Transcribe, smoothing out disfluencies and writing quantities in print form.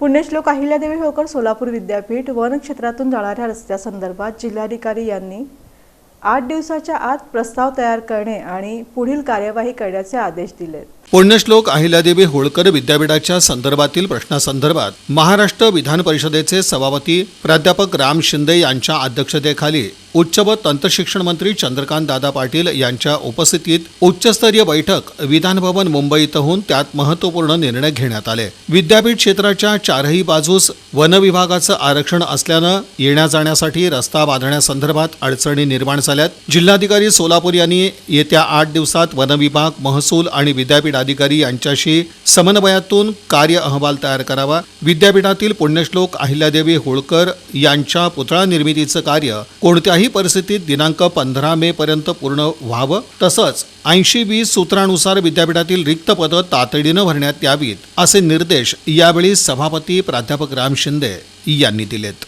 पुण्यश्लोक अहिल्यादेवी होळकर सोलापूर विद्यापीठ वन क्षेत्रातून जाणाऱ्या रस्त्यासंदर्भात जिल्हाधिकारी यांनी 8 दिवसाच्या आत प्रस्ताव तयार करणे आणि पुढील कार्यवाही करण्याचे आदेश दिले। पुण्यश्लोक अहिल्यादेवी होळकर विद्यापीठाच्या संदर्भातील प्रश्नासंदर्भात महाराष्ट्र विधान परिषदेचे सभापती प्राध्यापक राम शिंदे यांच्या अध्यक्षतेखाली उच्च व तंत्रशिक्षण मंत्री चंद्रकांत दादा पाटील यांच्या उपस्थितीत उच्चस्तरीय बैठक विधान भवन मुंबई इथं होऊन त्यात महत्त्वपूर्ण निर्णय घेण्यात आले। विद्यापीठ क्षेत्राच्या चारही बाजूस वन विभागाचं आरक्षण असल्यानं येण्या जाण्यासाठी रस्ता बांधण्यासंदर्भात अडचणी निर्माण झाल्यात। जिल्हाधिकारी सोलापूर यांनी येत्या 8 दिवसात वन विभाग, महसूल आणि विद्यापीठ अधिकारी यांच्याशी समन्वयातून कार्य अहवाल तयार करावा। विद्यापीठातील पुण्यश्लोक अहिल्यादेवी होळकर यांच्या पुतळा निर्मितीचं कार्य कोणत्याही परिस्थितीत दिनांक 15 मे पर्यंत पूर्ण व्हावं, तसंच 80-20 सूत्रानुसार विद्यापीठातील रिक्त पदं तातडीनं भरण्यात यावीत असे निर्देश यावेळी सभापती प्राध्यापक राम शिंदे यांनी दिलेत।